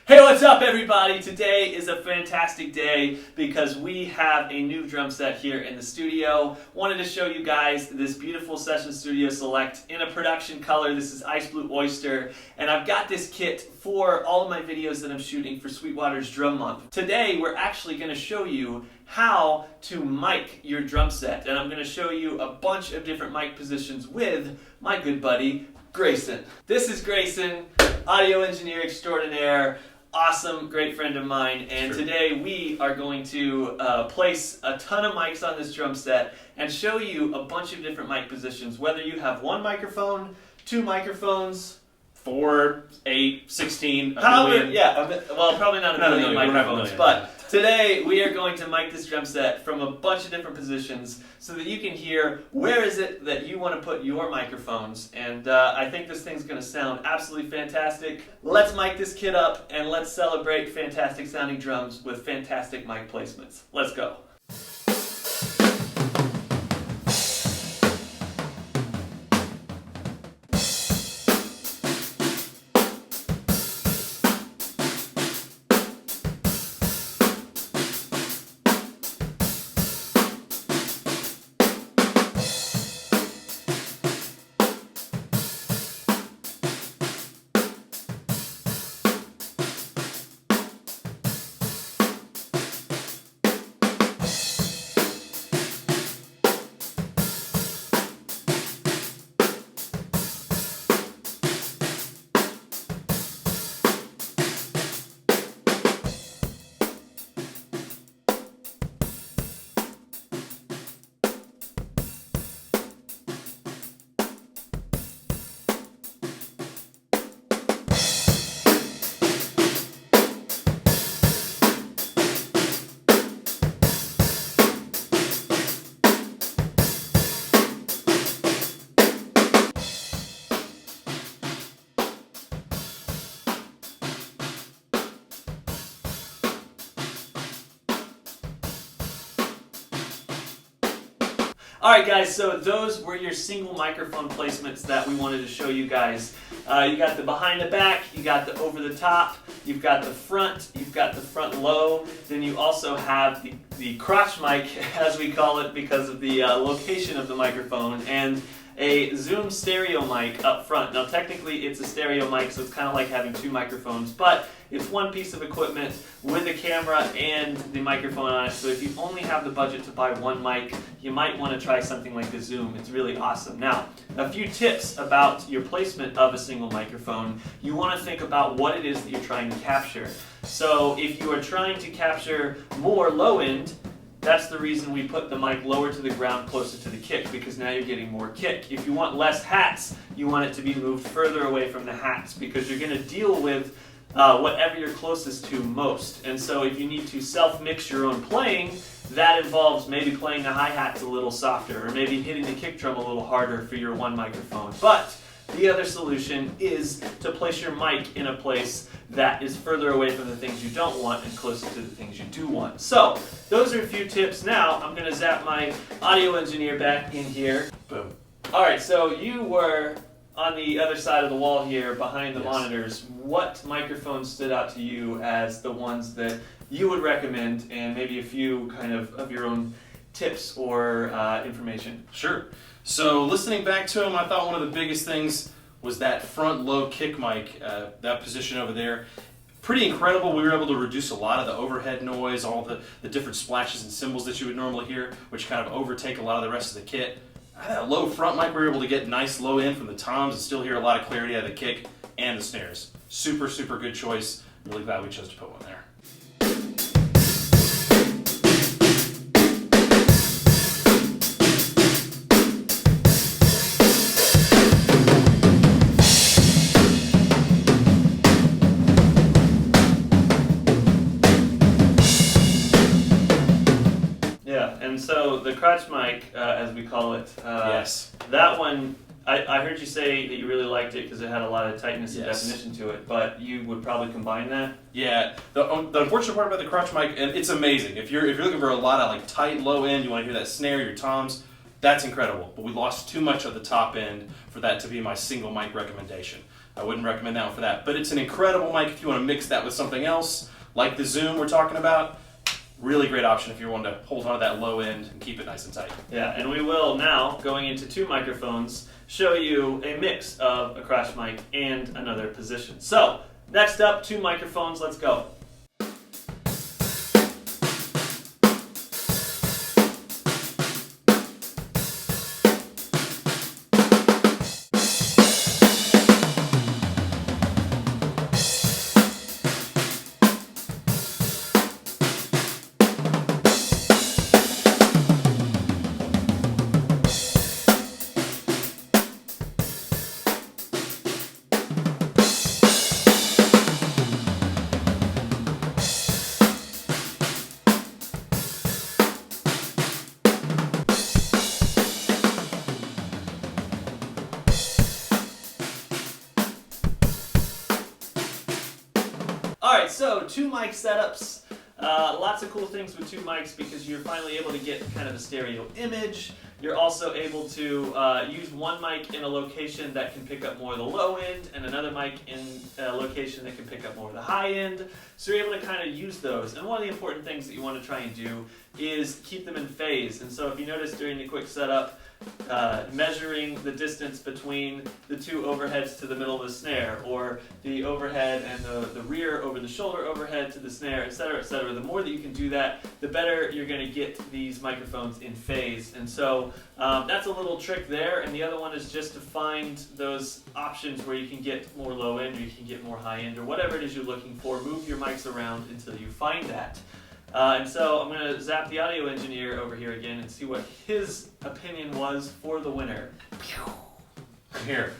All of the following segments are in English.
Hey, what's up everybody? Today is a fantastic day because we have a new drum set here in the studio. Wanted to show you guys this beautiful Session Studio Select in a production color. This is Ice Blue Oyster, and I've got this kit for all of my videos that I'm shooting for Sweetwater's Drum Month. Today we're actually going to show you how to mic your drum set, and I'm going to show you a bunch of different mic positions with my good buddy Grayson. This is Grayson, audio engineer extraordinaire, awesome, great friend of mine, and today we are going to place a ton of mics on this drum set and show you a bunch of different mic positions, whether you have one microphone, two microphones, 4, 8, 16, million. Yeah, well, probably not a million microphones, but today we are going to mic this drum set from a bunch of different positions so that you can hear where is it that you want to put your microphones, and I think this thing's going to sound absolutely fantastic. Let's mic this kit up and let's celebrate fantastic sounding drums with fantastic mic placements. Let's go. Alright guys, so those were your single microphone placements that we wanted to show you guys. You got the behind the back, you got the over the top, you've got the front, you've got the front low, then you also have the crotch mic, as we call it because of the location of the microphone, and a Zoom stereo mic up front. Now technically it's a stereo mic, so it's kind of like having two microphones, but it's one piece of equipment with a camera and the microphone on it, so if you only have the budget to buy one mic, you might want to try something like the Zoom. It's really awesome. Now, a few tips about your placement of a single microphone. You want to think about what it is that you're trying to capture. So if you are trying to capture more low end, that's the reason we put the mic lower to the ground, closer to the kick, because now you're getting more kick. If you want less hats, you want it to be moved further away from the hats, because you're going to deal with whatever you're closest to most. And so if you need to self-mix your own playing, that involves maybe playing the hi-hats a little softer, or maybe hitting the kick drum a little harder for your one microphone. But the other solution is to place your mic in a place that is further away from the things you don't want and closer to the things you do want. So, those are a few tips. Now, I'm going to zap my audio engineer back in here. Boom. Alright, so you were on the other side of the wall here, behind the monitors. What microphones stood out to you as the ones that you would recommend, and maybe a few kind of your own tips or information? Sure. So listening back to him, I thought one of the biggest things was that front low kick mic, that position over there. Pretty incredible. We were able to reduce a lot of the overhead noise, all the different splashes and cymbals that you would normally hear, which kind of overtake a lot of the rest of the kit. That low front mic, we were able to get nice low end from the toms and still hear a lot of clarity out of the kick and the snares. Super, super good choice. I'm really glad we chose to put one there. And so the crotch mic, as we call it, that one, I heard you say that you really liked it because it had a lot of tightness and definition to it, but you would probably combine that? Yeah, the unfortunate part about the crotch mic, and it's amazing, if you're looking for a lot of like tight low end, you want to hear that snare, your toms, that's incredible, but we lost too much of the top end for that to be my single mic recommendation. I wouldn't recommend that one for that. But it's an incredible mic if you want to mix that with something else, like the Zoom we're talking about. Really great option if you're wanting to hold on to that low end and keep it nice and tight. Yeah, and we will now, going into two microphones, show you a mix of a crotch mic and another position. So, next up, two microphones, let's go. Alright, so two mic setups. Lots of cool things with two mics because you're finally able to get kind of a stereo image. You're also able to use one mic in a location that can pick up more of the low end and another mic in a location that can pick up more of the high end. So you're able to kind of use those. And one of the important things that you want to try and do is keep them in phase. And so if you notice during the quick setup, measuring the distance between the two overheads to the middle of the snare, or the overhead and the rear over the shoulder overhead to the snare, etc., etc. The more that you can do that, the better you're going to get these microphones in phase. And so that's a little trick there. And the other one is just to find those options where you can get more low end or you can get more high end or whatever it is you're looking for. Move your mics around until you find that. And so I'm going to zap the audio engineer over here again and see what his opinion was for the winner. Here.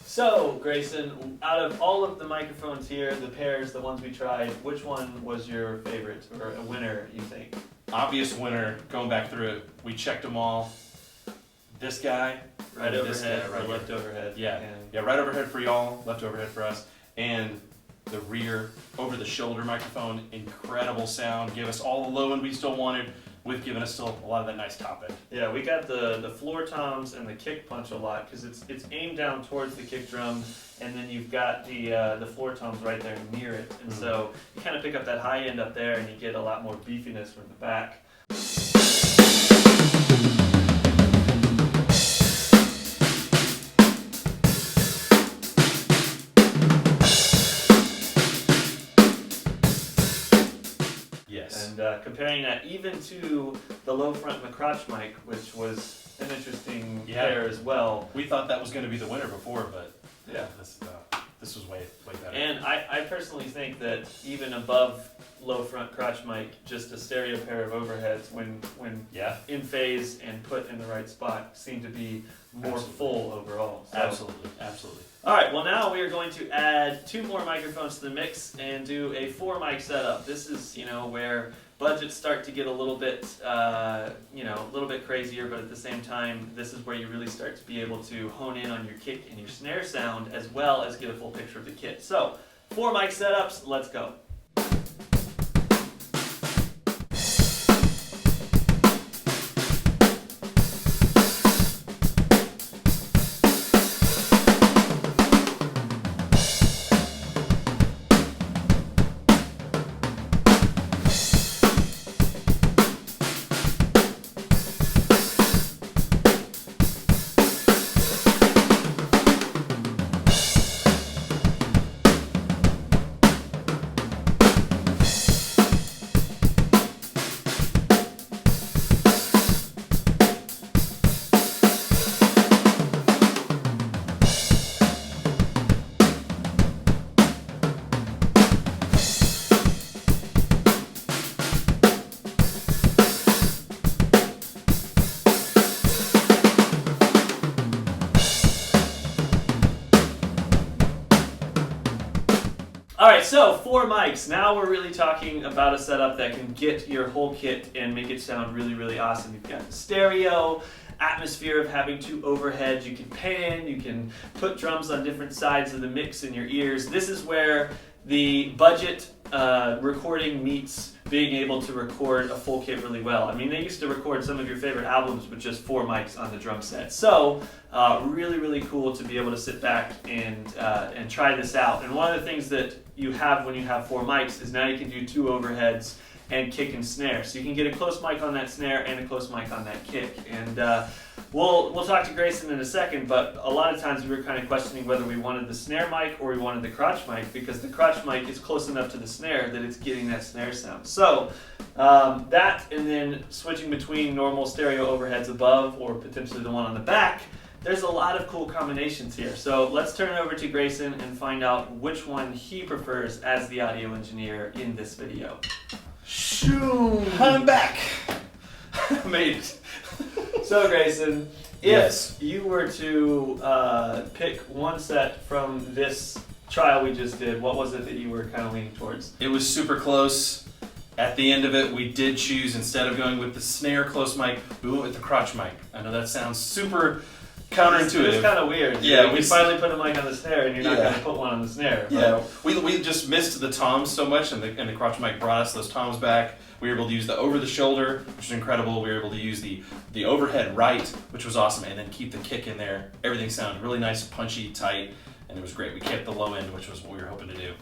So, Grayson, out of all of the microphones here, the pairs, the ones we tried, which one was your favorite or a winner, you think? Obvious winner, going back through it, we checked them all. This guy. Right overhead guy, right or left here. overhead? Yeah. Yeah, right overhead for y'all, left overhead for us. And the rear over the shoulder microphone, incredible sound, gave us all the low end we still wanted, with giving us still a lot of that nice top end. Yeah, we got the floor toms and the kick punch a lot because it's aimed down towards the kick drum, and then you've got the floor toms right there near it, and so you kind of pick up that high end up there, and you get a lot more beefiness from the back. And comparing that even to the low front and the crotch mic, which was an interesting pair as well. We thought that was going to be the winner before, but yeah, this was way better. And I personally think that even above low front crotch mic, just a stereo pair of overheads when in phase and put in the right spot seem to be more full overall. So. Absolutely. All right, well now we are going to add two more microphones to the mix and do a 4-mic setup. This is, where budgets start to get a little bit, a little bit crazier, but at the same time, this is where you really start to be able to hone in on your kick and your snare sound as well as get a full picture of the kit. So, 4-mic setups, let's go. Alright, so 4 mics. Now we're really talking about a setup that can get your whole kit and make it sound really, really awesome. You've got the stereo, atmosphere of having two overheads. You can pan, you can put drums on different sides of the mix in your ears. This is where the budget recording meets being able to record a full kit really well. I mean, they used to record some of your favorite albums with just 4 mics on the drum set. So really, really cool to be able to sit back and try this out. And one of the things that you have when you have 4 mics is now you can do 2 overheads and kick and snare. So you can get a close mic on that snare and a close mic on that kick. And we'll talk to Grayson in a second, but a lot of times we were kind of questioning whether we wanted the snare mic or we wanted the crotch mic, because the crotch mic is close enough to the snare that it's getting that snare sound. So that, and then switching between normal stereo overheads above or potentially the one on the back, there's a lot of cool combinations here. So let's turn it over to Grayson and find out which one he prefers as the audio engineer in this video. Shoo! I'm back. Made it. So Grayson, if Yes. you were to pick one set from this trial we just did, what was it that you were kind of leaning towards? It was super close. At the end of it, we did choose, instead of going with the snare close mic, we went with the crotch mic. I know that sounds super counterintuitive. It's kind of weird. Yeah, like, we finally put a mic on the snare, and you're not Yeah. going to put one on the snare. Yeah, we just missed the toms so much, and the crotch mic brought us those toms back. We were able to use the over the shoulder, which was incredible. We were able to use the overhead right, which was awesome, and then keep the kick in there. Everything sounded really nice, punchy, tight, and it was great. We kept the low end, which was what we were hoping to do.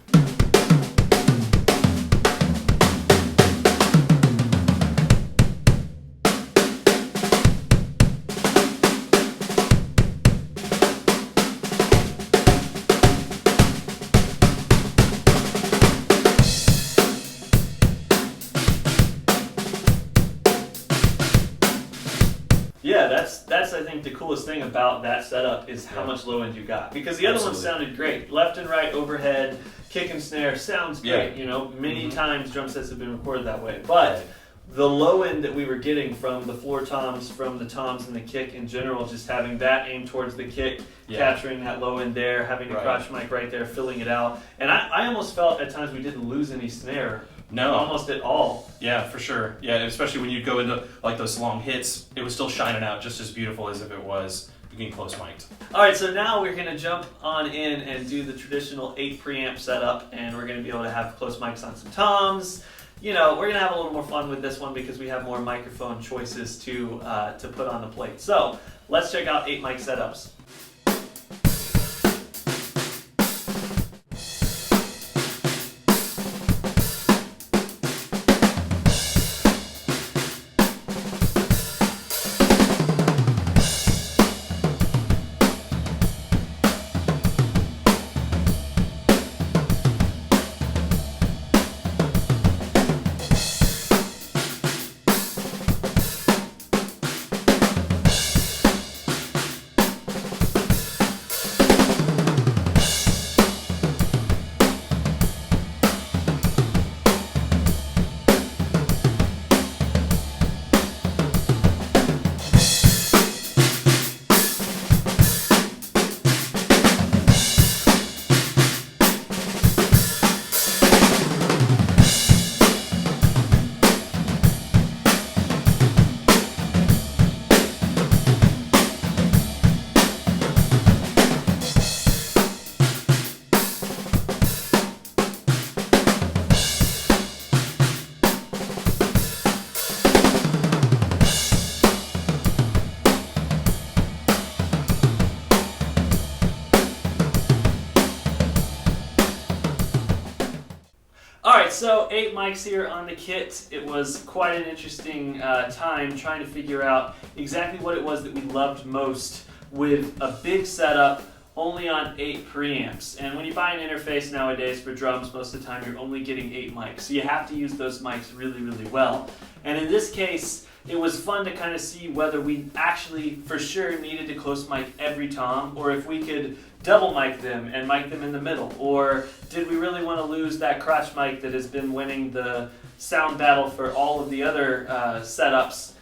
Yeah, that's I think the coolest thing about that setup is how much low end you got, because the other one Absolutely. sounded great. Left and right overhead, kick and snare sounds great. Yeah. You know, many times drum sets have been recorded that way, but the low end that we were getting from the floor toms, from the toms and the kick in general, just having that aimed towards the kick, capturing that low end there, having the crotch mic right there, filling it out. And I almost felt at times we didn't lose any snare. No. Almost at all. Yeah, for sure. Yeah, especially when you go into like those long hits, it was still shining out just as beautiful as if it was being close mic'd. All right, so now we're going to jump on in and do the traditional 8 preamp setup, and we're going to be able to have close mics on some toms. You know, we're going to have a little more fun with this one because we have more microphone choices to put on the plate. So let's check out 8 mic setups. Alright, so 8 mics here on the kit. It was quite an interesting time trying to figure out exactly what it was that we loved most with a big setup only on 8 preamps. And when you buy an interface nowadays for drums, most of the time you're only getting 8 mics. So you have to use those mics really, really well. And in this case, it was fun to kind of see whether we actually for sure needed to close mic every tom, or if we could double mic them and mic them in the middle, or did we really want to lose that crotch mic that has been winning the sound battle for all of the other setups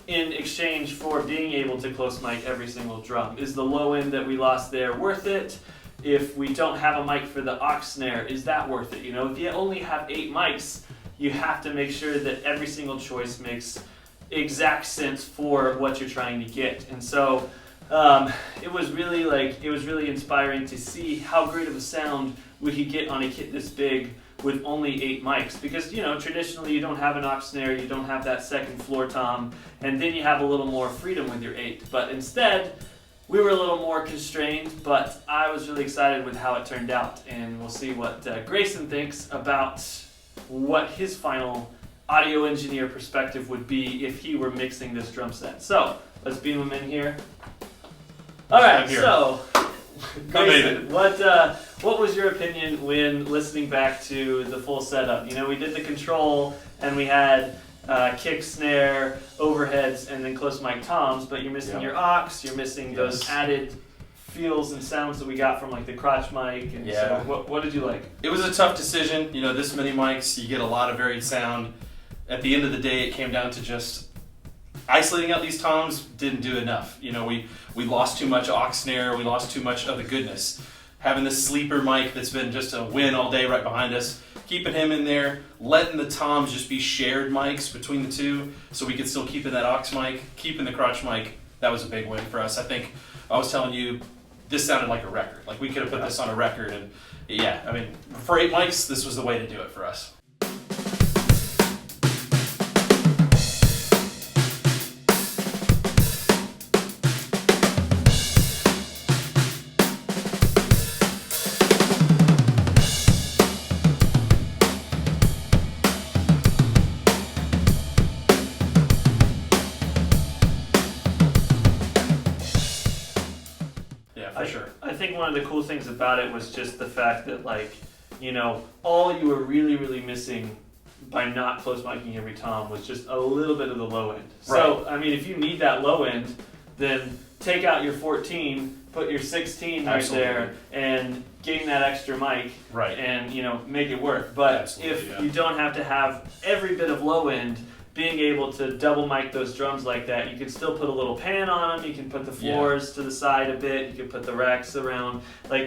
in exchange for being able to close mic every single drum? Is the low end that we lost there worth it? If we don't have a mic for the aux snare, is that worth it? You know, if you only have 8 mics, you have to make sure that every single choice makes exact sense for what you're trying to get. And so it was really inspiring to see how great of a sound we could get on a kit this big with only 8 mics, because traditionally you don't have an aux snare, you don't have that second floor tom, and then you have a little more freedom with your 8. But instead, we were a little more constrained, but I was really excited with how it turned out, and we'll see what Grayson thinks about what his final audio engineer perspective would be if he were mixing this drum set. So let's beam him in here. All right, so Grayson, what was your opinion when listening back to the full setup? We did the control and we had kick, snare, overheads, and then close mic toms, but you're missing your aux, you're missing those added feels and sounds that we got from like the crotch mic. And so what did you like? It was a tough decision. This many mics, you get a lot of varied sound. At the end of the day, it came down to just isolating out these toms didn't do enough. We lost too much aux snare, we lost too much of the goodness. Having this sleeper mic that's been just a win all day right behind us, keeping him in there, letting the toms just be shared mics between the two so we could still keep in that aux mic, keeping the crotch mic, that was a big win for us. I think I was telling you, this sounded like a record. Like we could have put this on a record, and for 8 mics, this was the way to do it for us. I think one of the cool things about it was just the fact that all you were really missing by not close miking every tom was just a little bit of the low end. So, if you need that low end, then take out your 14, put your 16 right there, and gain that extra mic, and make it work. But if you don't have to have every bit of low end, being able to double mic those drums like that, you can still put a little pan on them, you can put the floors to the side a bit, you can put the racks around,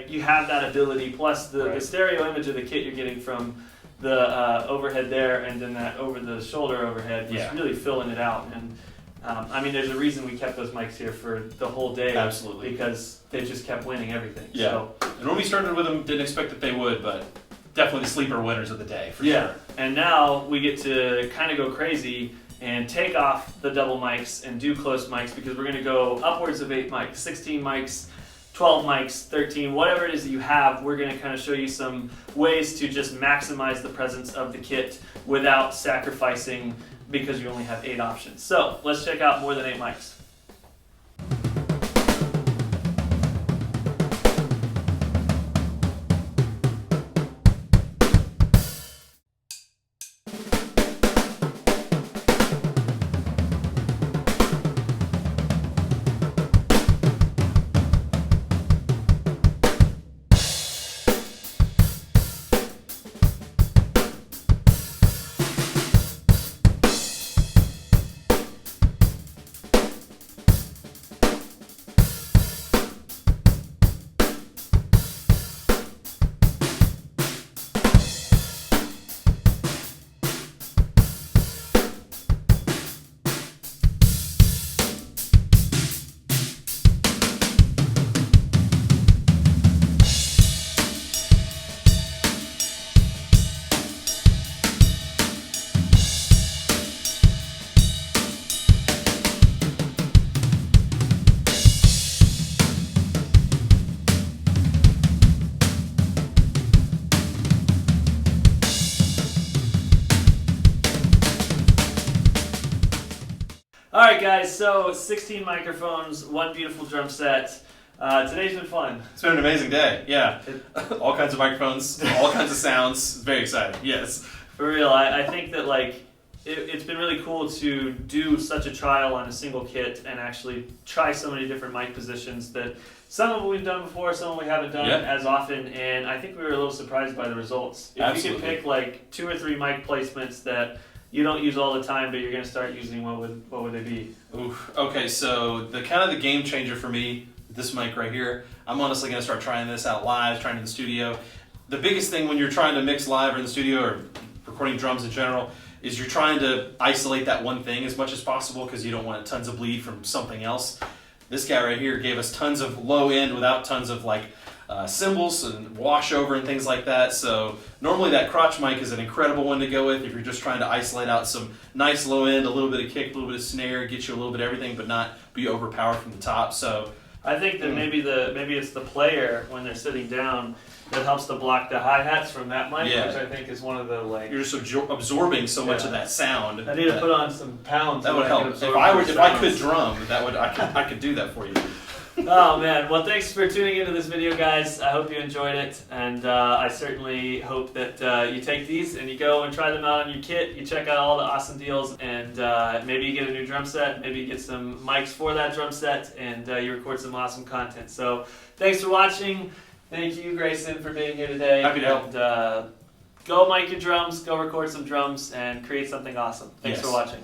you have that ability, plus the stereo image of the kit you're getting from the overhead there, and then that over the shoulder overhead was really filling it out. And there's a reason we kept those mics here for the whole day. Absolutely. Because they just kept winning everything. Yeah. So, and when we started with them, didn't expect that they would, but definitely the sleeper winners of the day, for sure. And now we get to kind of go crazy and take off the double mics and do close mics, because we're going to go upwards of 8 mics, 16 mics, 12 mics, 13, whatever it is that you have. We're going to kind of show you some ways to just maximize the presence of the kit without sacrificing, because you only have 8 options. So let's check out more than 8 mics. Alright guys, so 16 microphones, one beautiful drum set. Today's been fun. It's been an amazing day, yeah. All kinds of microphones, all kinds of sounds. It's very exciting, yes. For real, I think that it's been really cool to do such a trial on a single kit and actually try so many different mic positions that some of them we've done before, some of them we haven't done as often, and I think we were a little surprised by the results. If you could pick 2 or 3 mic placements that you don't use all the time, but you're going to start using, what would they be? Oof. Okay, so the game changer for me, this mic right here, I'm honestly going to start trying this out live, trying in the studio. The biggest thing when you're trying to mix live or in the studio or recording drums in general is you're trying to isolate that one thing as much as possible, because you don't want tons of bleed from something else. This guy right here gave us tons of low end without tons of cymbals and washover and things like that. So normally that crotch mic is an incredible one to go with if you're just trying to isolate out some nice low end, a little bit of kick, a little bit of snare, get you a little bit of everything, but not be overpowered from the top. So I think that maybe it's the player when they're sitting down that helps to block the hi-hats from that mic, Yeah. which I think is one of the you're just absorbing so much Yeah. of that sound. I need to put on some pounds. That so would I can help. absorb If those I could sounds. drum, I could do that for you. Oh man, well thanks for tuning into this video, guys. I hope you enjoyed it, and I certainly hope that you take these and you go and try them out on your kit. You check out all the awesome deals, and maybe you get a new drum set, maybe you get some mics for that drum set, and you record some awesome content. So thanks for watching. Thank you, Grayson, for being here today. Happy to help. And go mic your drums, go record some drums, and create something awesome. Thanks Yes. for watching.